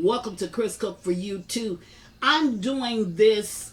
Welcome to Chris Cook for You Too. I'm doing this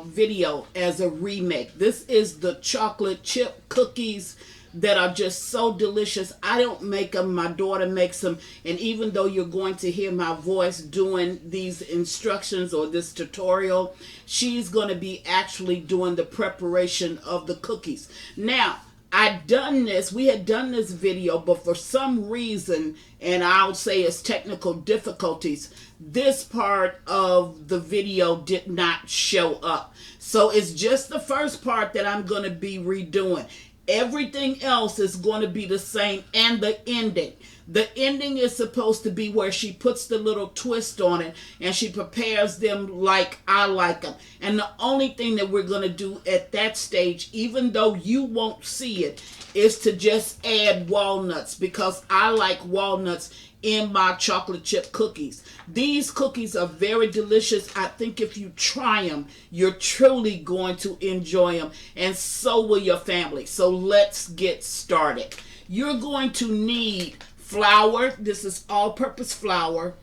video as a remake. This is the chocolate chip cookies that are just so delicious. I don't make them, my daughter makes them, and even though you're going to hear my voice doing these instructions or this tutorial, she's going to be actually doing the preparation of the cookies. Now, we had done this video, but for some reason, and I'll say it's technical difficulties, this part of the video did not show up. So it's just the first part that I'm going to be redoing. Everything else is going to be the same, and the ending. The ending is supposed to be where she puts the little twist on it and she prepares them like I like them. And the only thing that we're going to do at that stage, even though you won't see it, is to just add walnuts, because I like walnuts in my chocolate chip cookies. These cookies are very delicious. I think if you try them, you're truly going to enjoy them, and so will your family. So let's get started. You're going to need flour. This is all-purpose flour,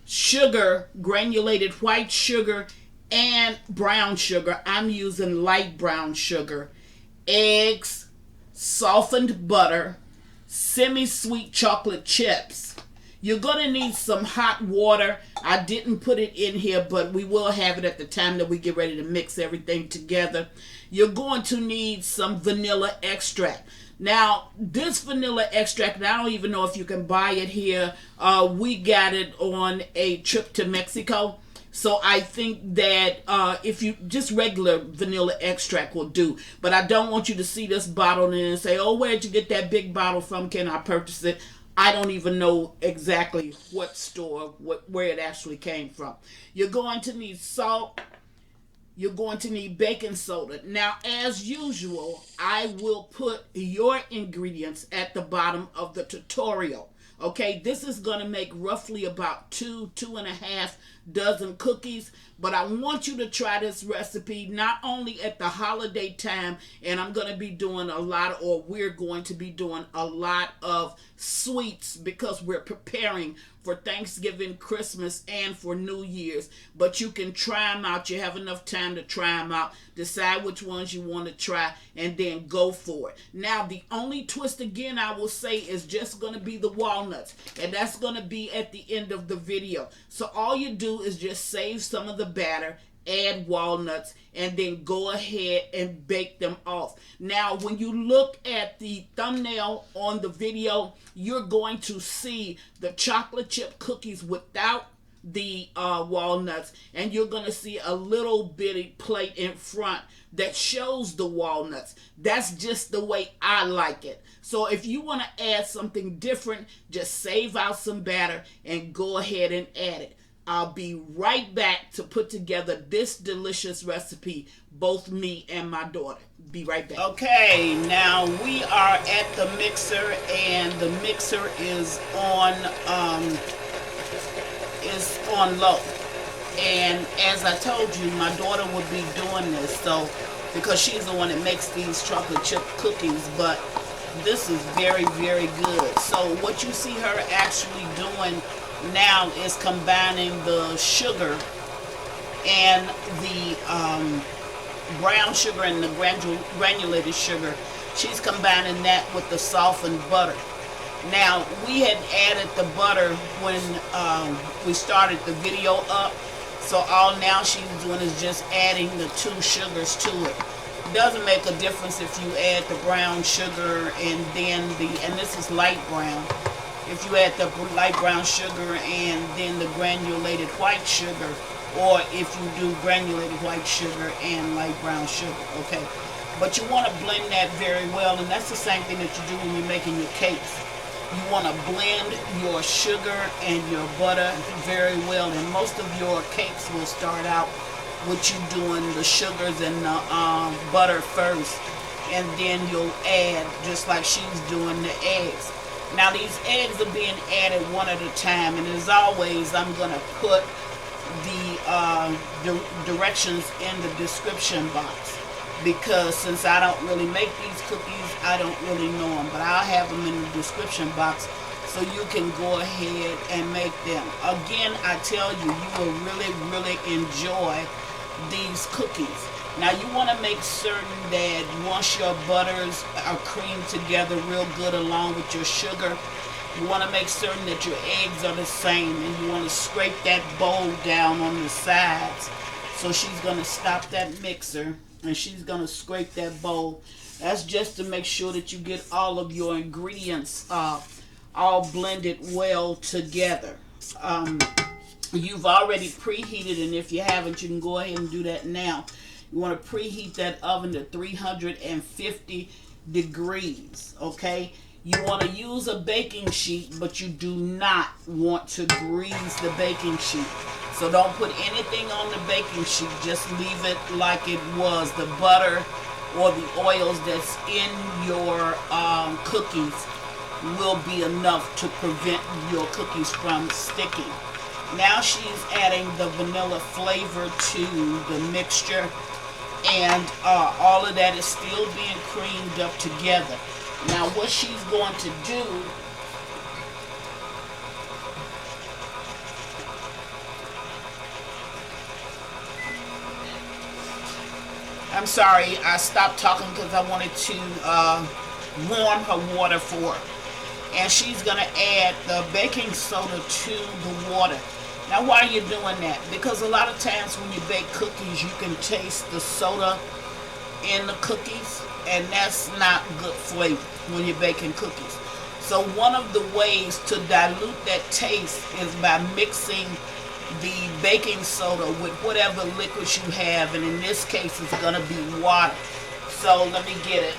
sugar, granulated white sugar, and brown sugar. I'm using light brown sugar, eggs, softened butter, semi-sweet chocolate chips. You're going to need some hot water. I didn't put it in here, but we will have it at the time that we get ready to mix everything together. You're going to need some vanilla extract. Now, this vanilla extract, and I don't even know if you can buy it here. We got it on a trip to Mexico. So I think that if you just regular vanilla extract will do. But I don't want you to see this bottle and say, oh, where'd you get that big bottle from? Can I purchase it? I don't even know exactly what store, where it actually came from. You're going to need salt. You're going to need baking soda. Now, as usual, I will put your ingredients at the bottom of the tutorial. Okay, this is going to make roughly about 2.5 dozen cookies, but I want you to try this recipe not only at the holiday time, and I'm going to be doing we're going to be doing a lot of sweets because we're preparing for Thanksgiving, Christmas, and for New Year's. But you can try them out. You have enough time to try them out. Decide which ones you want to try and then go for it. Now, the only twist again I will say is just going to be the walnuts. And that's going to be at the end of the video. So all you do is just save some of the batter, add walnuts, and then go ahead and bake them off. Now, when you look at the thumbnail on the video, you're going to see the chocolate chip cookies without the walnuts, and you're going to see a little bitty plate in front that shows the walnuts. That's just the way I like it. So if you want to add something different, just save out some batter and go ahead and add it. I'll be right back to put together this delicious recipe, both me and my daughter. Be right back. Okay, now we are at the mixer, and the mixer is on low. And as I told you, my daughter would be doing this, so because she's the one that makes these chocolate chip cookies, but this is very, very good. So what you see her actually doing now is combining the sugar and the brown sugar and the granulated sugar. She's combining that with the softened butter. Now, we had added the butter when we started the video up, so all now she's doing is just adding the 2 sugars to it. It doesn't make a difference if you add the brown sugar and then and this is light brown. If you add the light brown sugar and then the granulated white sugar, or if you do granulated white sugar and light brown sugar, okay? But you want to blend that very well, and that's the same thing that you do when you're making your cakes. You want to blend your sugar and your butter very well, and most of your cakes will start out with you doing the sugars and the butter first, and then you'll add, just like she's doing, the eggs. Now, these eggs are being added one at a time, and as always, I'm going to put the directions in the description box, because since I don't really make these cookies, I don't really know them, but I'll have them in the description box so you can go ahead and make them. Again, I tell you, you will really, really enjoy these cookies. Now you want to make certain that once your butters are creamed together real good along with your sugar, you want to make certain that your eggs are the same, and you want to scrape that bowl down on the sides. So she's going to stop that mixer and she's going to scrape that bowl. That's just to make sure that you get all of your ingredients all blended well together. You've already preheated, and if you haven't, you can go ahead and do that now. You want to preheat that oven to 350 degrees, okay? You want to use a baking sheet, but you do not want to grease the baking sheet. So don't put anything on the baking sheet. Just leave it like it was. The butter or the oils that's in your cookies will be enough to prevent your cookies from sticking. Now she's adding the vanilla flavor to the mixture, and all of that is still being creamed up together. Now what she's going to do, I'm sorry, I stopped talking because I wanted to warm her water for her. And she's going to add the baking soda to the water. Now why are you doing that? Because a lot of times when you bake cookies, you can taste the soda in the cookies, and that's not good flavor when you're baking cookies. So one of the ways to dilute that taste is by mixing the baking soda with whatever liquids you have, and in this case it's going to be water. So let me get it.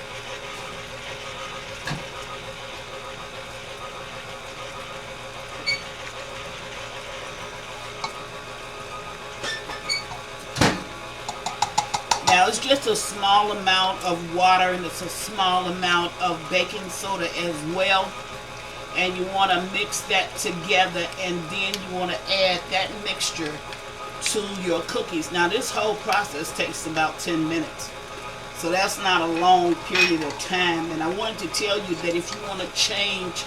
Now it's just a small amount of water, and it's a small amount of baking soda as well. And you want to mix that together, and then you want to add that mixture to your cookies. Now this whole process takes about 10 minutes. So that's not a long period of time. And I wanted to tell you that if you want to change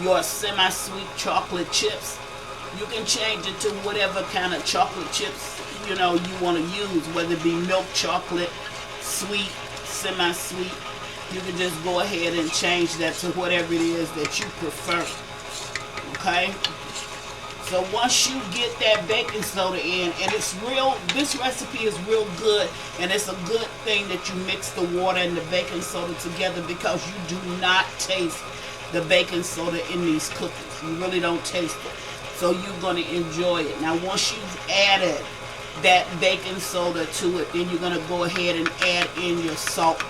your semi-sweet chocolate chips, you can change it to whatever kind of chocolate chips you want to use, whether it be milk chocolate, sweet, semi-sweet. You can just go ahead and change that to whatever it is that you prefer. Okay? So once you get that baking soda in, and this recipe is real good, and it's a good thing that you mix the water and the baking soda together, because you do not taste the baking soda in these cookies. You really don't taste it. So you're going to enjoy it. Now once you've added that baking soda to it, then you're going to go ahead and add in your salt.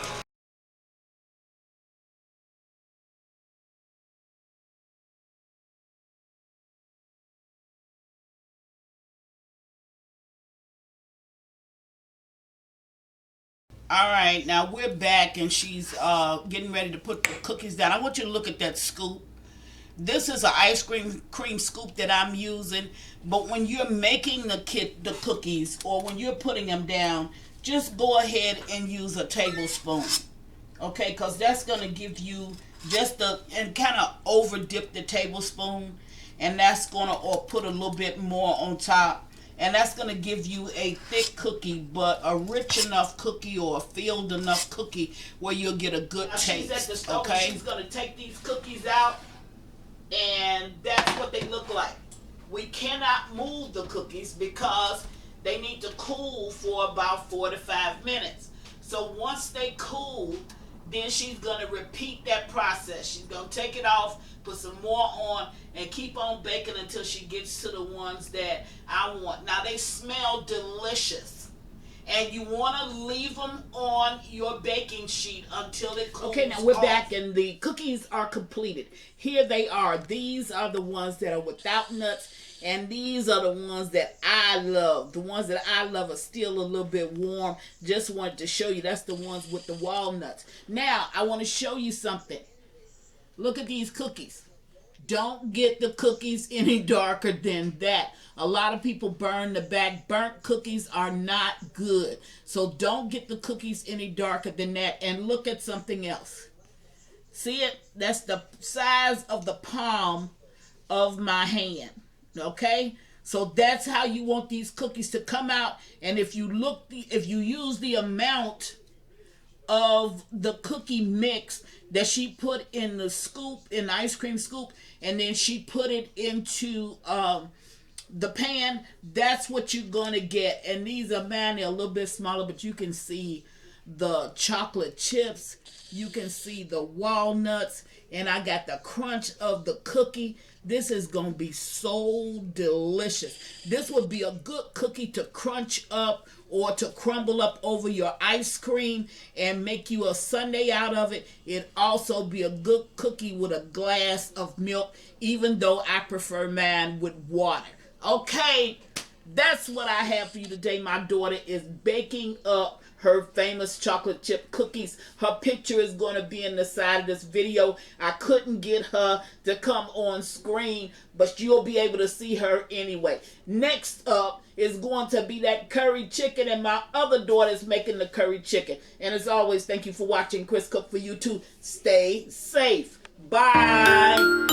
All right, now we're back, and she's getting ready to put the cookies down. I want you to look at that scoop. This is an ice cream scoop that I'm using, but when you're making the cookies, or when you're putting them down, just go ahead and use a tablespoon, okay? Because that's going to give you and kind of over dip the tablespoon, and that's going to, or put a little bit more on top. And that's going to give you a thick cookie, but a rich enough cookie, or a filled enough cookie where you'll get a good taste. She's at the stove, okay? She's going to take these cookies out, and that's what they look like. We cannot move the cookies because they need to cool for about 4 to 5 minutes. So once they cool, then she's going to repeat that process. She's going to take it off, put some more on, and keep on baking until she gets to the ones that I want. Now they smell delicious, and you want to leave them on your baking sheet until it cools. Okay, now we're back, and the cookies are completed. Here they are. These are the ones that are without nuts, and these are the ones that I love. The ones that I love are still a little bit warm. Just wanted to show you. That's the ones with the walnuts. Now I want to show you something. Look at these cookies. Don't get the cookies any darker than that. A lot of people burn the back. Burnt cookies are not good. So don't get the cookies any darker than that. And look at something else. See it? That's the size of the palm of my hand. Okay? So that's how you want these cookies to come out. And if you use the amount of the cookie mix that she put in the scoop, in the ice cream scoop, and then she put it into the pan, that's what you're gonna get. And these are, man, they're a little bit smaller, but you can see the chocolate chips, you can see the walnuts, and I got the crunch of the cookie. This is gonna be so delicious. This would be a good cookie to crunch up or to crumble up over your ice cream and make you a sundae out of it. It'd also be a good cookie with a glass of milk, even though I prefer mine with water. Okay, that's what I have for you today. My daughter is baking up her famous chocolate chip cookies. Her picture is going to be in the side of this video. I couldn't get her to come on screen, but you'll be able to see her anyway. Next up is going to be that curry chicken, and my other daughter is making the curry chicken. And as always, thank you for watching Chris Cook for You Too. Stay safe. Bye.